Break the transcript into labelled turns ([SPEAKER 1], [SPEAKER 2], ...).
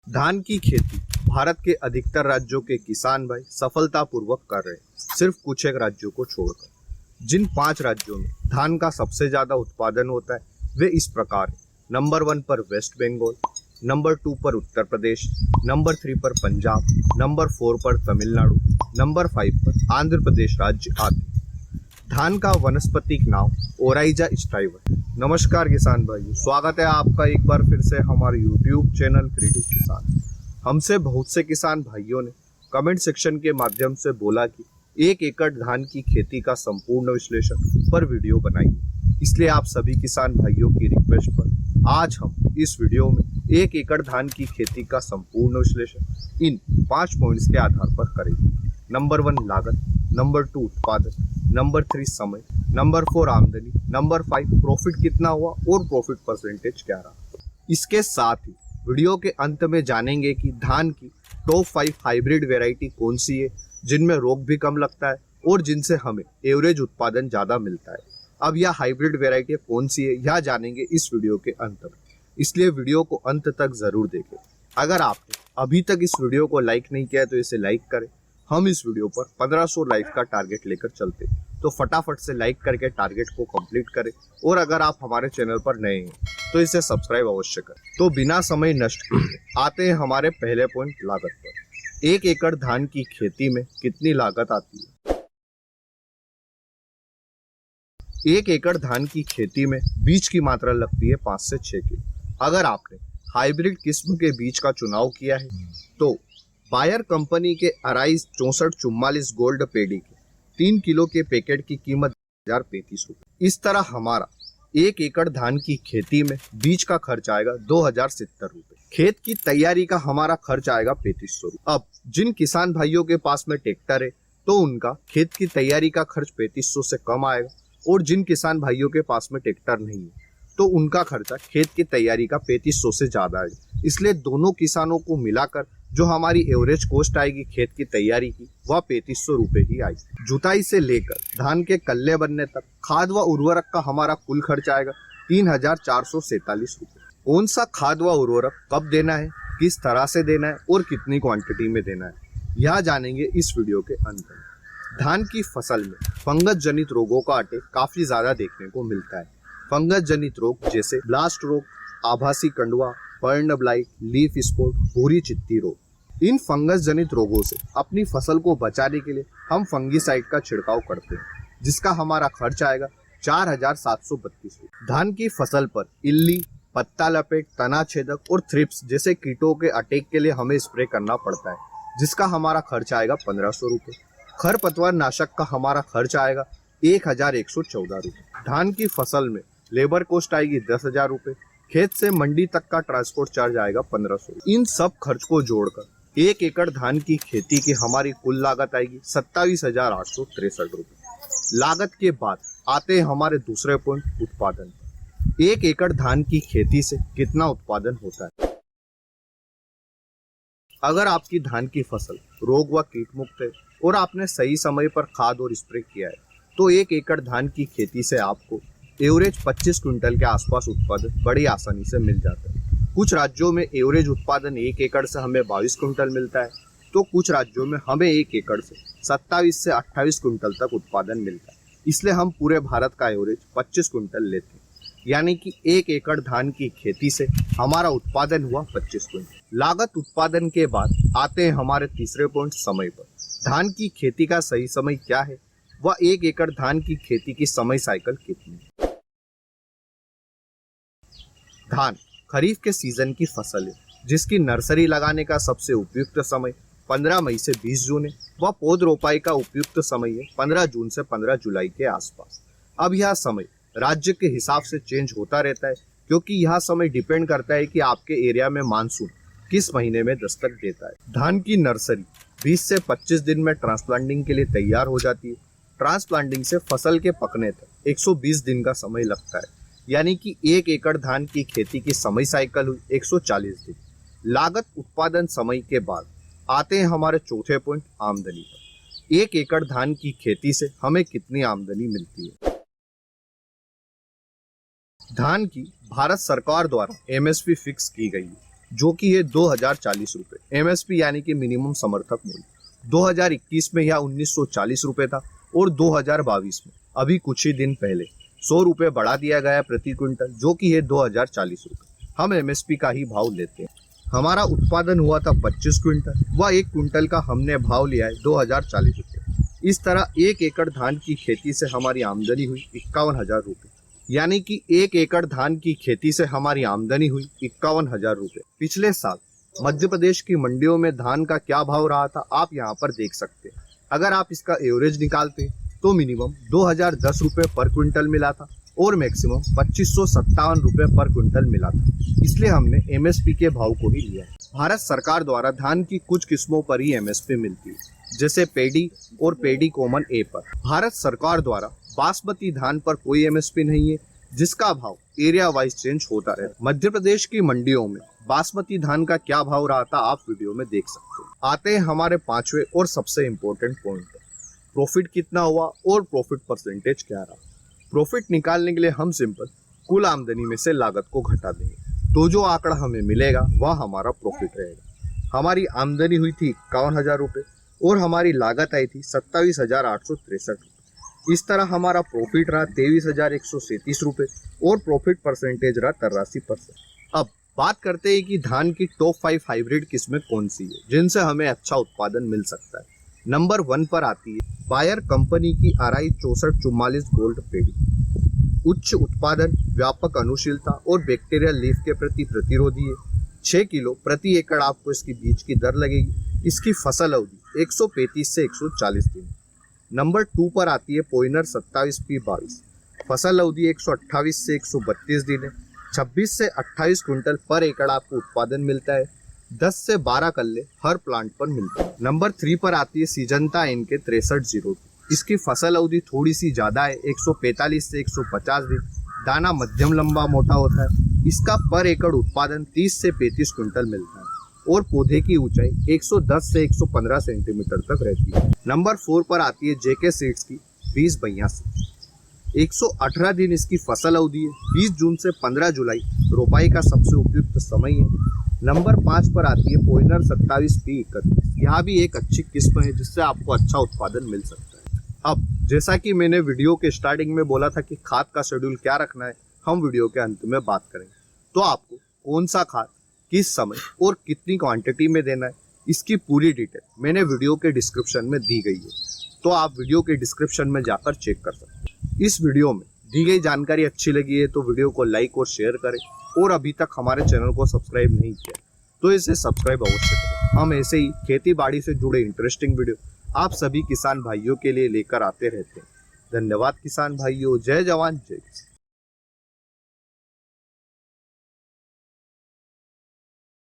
[SPEAKER 1] धान की खेती भारत के अधिकतर राज्यों के किसान भाई सफलतापूर्वक कर रहे हैं, सिर्फ कुछ एक राज्यों को छोड़कर। जिन 5 राज्यों में धान का सबसे ज्यादा उत्पादन होता है वे इस प्रकार है। नंबर 1 पर वेस्ट बंगाल, नंबर 2 पर उत्तर प्रदेश, नंबर 3 पर पंजाब, नंबर 4 पर तमिलनाडु, नंबर 5 पर आंध्र प्रदेश राज्य आते। धान का वनस्पतिक नाम ओराइजा स्टाइवा। नमस्कार किसान भाइयों, स्वागत है आपका एक बार फिर से हमारे YouTube चैनल क्रिएटिव किसान। हमसे बहुत से किसान भाइयों ने कमेंट सेक्शन के माध्यम से बोला कि 1 एकड़ धान की खेती का संपूर्ण विश्लेषण पर वीडियो बनाइए। इसलिए आप सभी किसान भाइयों की रिक्वेस्ट पर आज हम इस वीडियो में 1 एकड़ धान की खेती का संपूर्ण विश्लेषण इन 5 पॉइंट्स के आधार पर करेंगे। नंबर 1 लागत, नंबर 2 उत्पादन, नंबर 3 समय, नंबर 4 आमदनी, नंबर 5 प्रॉफिट कितना हुआ और प्रॉफिट परसेंटेज क्या रहा। इसके साथ ही वीडियो के अंत में जानेंगे कि धान की टॉप 5 हाइब्रिड वैरायटी कौन सी है जिनमें रोग भी कम लगता है और जिनसे हमें एवरेज उत्पादन ज़्यादा मिलता है। अब यह हाइब्रिड वैरायटी कौन सी है यह जानेंगे इस वीडियो के अंत में, इसलिए वीडियो को अंत तक ज़रूर देखें। अगर आपने अभी तक इस वीडियो को लाइक नहीं किया है तो इसे लाइक करें। हम इस वीडियो पर 1500 लाइक का टारगेट लेकर चलते हैं, तो फटाफट से लाइक करके टारगेट को कंप्लीट करें। और अगर आप हमारे चैनल पर नए हैं तो इसे सब्सक्राइब अवश्य करें। तो बिना समय नष्ट किए आते हैं हमारे पहले पॉइंट लागत पर। 1 एकड़ धान की खेती में कितनी लागत आती है? 1 एकड़ धान की खेती में बीज की मात्रा लगती है 5 से 6 किलो। अगर आपने हाइब्रिड किस्म के बीज का चुनाव किया है तो बायर कंपनी के अराइज 6444 गोल्ड पेडी के 3 किलो के पैकेट की कीमत 1035 रुपये। इस तरह हमारा 1 एकड़ धान की खेती में बीज का खर्च आएगा 2070 रुपये। खेत की तैयारी का हमारा खर्च आएगा 3500 रुपये। अब जिन किसान भाइयों के पास में ट्रैक्टर है तो उनका खेत की तैयारी का खर्च 3500 से कम आएगा, और जिन किसान भाइयों के पास में ट्रैक्टर नहीं है तो उनका खर्चा खेत की तैयारी का 3500 से ज्यादा है। इसलिए दोनों किसानों को मिलाकर जो हमारी एवरेज कॉस्ट आएगी खेत की तैयारी की वह 3500 रुपये ही आएगी। जुताई से लेकर धान के कल्ले बनने तक खाद व उर्वरक का हमारा कुल खर्च आएगा 3447 रुपये। कौन सा खाद व उर्वरक कब देना है, किस तरह से देना है और कितनी क्वांटिटी में देना है, यह जानेंगे इस वीडियो के अंत में। धान की फसल में फंगस जनित रोगों का अटैक काफी ज्यादा देखने को मिलता है। फंगस जनित रोग जैसे ब्लास्ट रोग, आभासी कंडुआ, पर्ण ब्लाइट, लीफ स्पॉट, भूरी चित्ती रोग। इन फंगस जनित रोगों से अपनी फसल को बचाने के लिए हम फंगीसाइड का छिड़काव करते हैं, जिसका हमारा खर्च आएगा 4732 रुपये। धान की फसल पर इल्ली, पत्ता लपेट, तना छेदक और थ्रिप्स जैसे कीटों के अटैक के लिए हमें स्प्रे करना पड़ता है, जिसका हमारा खर्च आएगा 1500 रुपये। खरपतवार नाशक का हमारा खर्च आएगा 1114 रुपये। धान की फसल में लेबर कॉस्ट आएगी 10,000 रुपये। खेत से मंडी तक का ट्रांसपोर्ट चार्ज आएगा 1500। इन सब खर्च को जोड़कर 1 एकड़ धान की खेती की हमारी कुल लागत आएगी 27,863 रुपये। लागत के बाद आते हैं हमारे दूसरे पॉइंट, उत्पादन पर। 1 एकड़ धान की खेती से कितना उत्पादन होता है? अगर आपकी धान की फसल रोग व कीट मुक्त है और आपने सही समय पर खाद और स्प्रे किया है तो 1 एकड़ धान की खेती से आपको एवरेज 25 क्विंटल के आसपास उत्पादन बड़ी आसानी से मिल जाता है। कुछ राज्यों में एवरेज उत्पादन 1 एकड़ से हमें 22 क्विंटल मिलता है, तो कुछ राज्यों में हमें 1 एकड़ से 27 से 28 क्विंटल तक उत्पादन मिलता है। इसलिए हम पूरे भारत का एवरेज 25 क्विंटल लेते हैं, यानी कि 1 एकड़ धान की खेती से हमारा उत्पादन हुआ 25 क्विंटल। लागत उत्पादन के बाद आते हैं हमारे तीसरे पॉइंट, समय पर। धान की खेती का सही समय क्या है, वह 1 एकड़ धान की खेती की समय साइकिल कितनी है? धान खरीफ के सीजन की फसल है, जिसकी नर्सरी लगाने का सबसे उपयुक्त समय 15 मई से 20 जून है। वह पौध रोपाई का उपयुक्त समय है 15 जून से 15 जुलाई के आसपास। अब यह समय राज्य के हिसाब से चेंज होता रहता है, क्योंकि यह समय डिपेंड करता है कि आपके एरिया में मानसून किस महीने में दस्तक देता है। धान की नर्सरी 20 से 25 दिन में ट्रांसप्लांटिंग के लिए तैयार हो जाती है। ट्रांसप्लांटिंग से फसल के पकने तक 120 दिन का समय लगता है, यानी कि 1 एकड़ धान की खेती की समय साइकिल हुई 140 दिन। लागत उत्पादन समय के बाद आते हैं हमारे चौथे पॉइंट, आमदनी पर। 1 एकड़ धान की खेती से हमें कितनी आमदनी मिलती है? धान की भारत सरकार द्वारा एमएसपी फिक्स की गई है, जो कि है 2040 रुपये। MSP यानी कि मिनिमम समर्थक मूल्य 2021 में यह 1940 रुपये था और 2022 में अभी कुछ ही दिन पहले 100 रुपये बढ़ा दिया गया प्रति क्विंटल, जो कि है 2040 रुपये। हम MSP का ही भाव लेते हैं। हमारा उत्पादन हुआ था 25 क्विंटल, वह 1 क्विंटल का हमने भाव लिया है 2040 रुपये। इस तरह 1 एकड़ धान की खेती से हमारी आमदनी हुई 51,000 रुपये, यानी कि 1 एकड़ धान की खेती से हमारी आमदनी हुई 51,000 रुपये। पिछले साल मध्य प्रदेश की मंडियों में धान का क्या भाव रहा था आप यहाँ पर देख सकते हैं। अगर आप इसका एवरेज निकालते तो मिनिमम 2010 रुपये पर क्विंटल मिला था और मैक्सिमम 2557 रुपये पर क्विंटल मिला था, इसलिए हमने MSP के भाव को ही लिया है। भारत सरकार द्वारा धान की कुछ किस्मों पर ही MSP मिलती है, जैसे पेडी और पेडी कॉमन A पर। भारत सरकार द्वारा बासमती धान पर कोई MSP नहीं है, जिसका भाव एरिया वाइज चेंज होता है। मध्य प्रदेश की मंडियों में बासमती धान का क्या भाव रहा था आप वीडियो में देख सकते हैं। आते हैं हमारे 5वें और सबसे इम्पोर्टेंट पॉइंट, प्रॉफिट कितना हुआ और प्रॉफिट परसेंटेज क्या रहा। प्रॉफिट निकालने के लिए हम सिंपल कुल आमदनी में से लागत को घटा देंगे, तो जो आंकड़ा हमें मिलेगा वह हमारा प्रॉफिट रहेगा। हमारी आमदनी हुई थी 51,000 रुपये और हमारी लागत आई थी 27,863 रुपये। इस तरह हमारा प्रॉफिट रहा 23,137 रुपये और प्रॉफिट परसेंटेज रहा 83%। अब बात करते हैं कि धान की टॉप 5 हाइब्रिड किस्में कौन सी है जिनसे हमें अच्छा उत्पादन मिल सकता है। नंबर 1 पर आती है बायर कंपनी की RI 6444 गोल्ड पेडी। उच्च उत्पादन, व्यापक अनुशीलता और बैक्टीरियल लीफ के प्रति प्रतिरोधी है। 6 किलो प्रति एकड़ आपको इसकी बीज की दर लगेगी। इसकी फसल अवधि 135 से 140 दिन। नंबर 2 पर आती है पॉइनर 27P22। फसल अवधि 128 से 132 दिन है। 26 से 28 क्विंटल पर एकड़ आपको उत्पादन मिलता है। 10 से 12 कल्ले हर प्लांट पर मिलते हैं। नंबर 3 पर आती है सिजंता NK 6302। इसकी फसल अवधि थोड़ी सी ज़्यादा है, 145 से 150 दिन। दाना मध्यम लंबा मोटा होता है। इसका पर एकड़ उत्पादन 30 से 35 क्विंटल मिलता है और पौधे की ऊंचाई 110 से 115 सेंटीमीटर तक रहती है। नंबर 4 पर आती है JK सीड्स की 2082। 118 दिन इसकी फसल अवधि है। 20 जून से 15 जुलाई रोपाई का सबसे उपयुक्त समय है। नंबर 5 पर आती है पॉइनर 27P31। यहाँ भी एक अच्छी किस्म है जिससे आपको अच्छा उत्पादन मिल सकता है। अब जैसा कि मैंने वीडियो के स्टार्टिंग में बोला था कि खाद का शेड्यूल क्या रखना है, हम वीडियो के अंत में बात करेंगे। तो आपको कौन सा खाद किस समय और कितनी क्वांटिटी में देना है, इसकी पूरी डिटेल मैंने वीडियो के डिस्क्रिप्शन में दी गई है, तो आप वीडियो के डिस्क्रिप्शन में जाकर चेक कर सकते हैं। इस वीडियो में दी गई जानकारी अच्छी लगी है तो वीडियो को लाइक और शेयर करें, और अभी तक हमारे चैनल को सब्सक्राइब नहीं किया तो इसे सब्सक्राइब अवश्य करें। हम ऐसे ही खेती बाड़ी से जुड़े इंटरेस्टिंग वीडियो आप सभी किसान भाइयों के लिए लेकर आते रहते हैं। धन्यवाद किसान भाइयों। जय जवान जय किसान।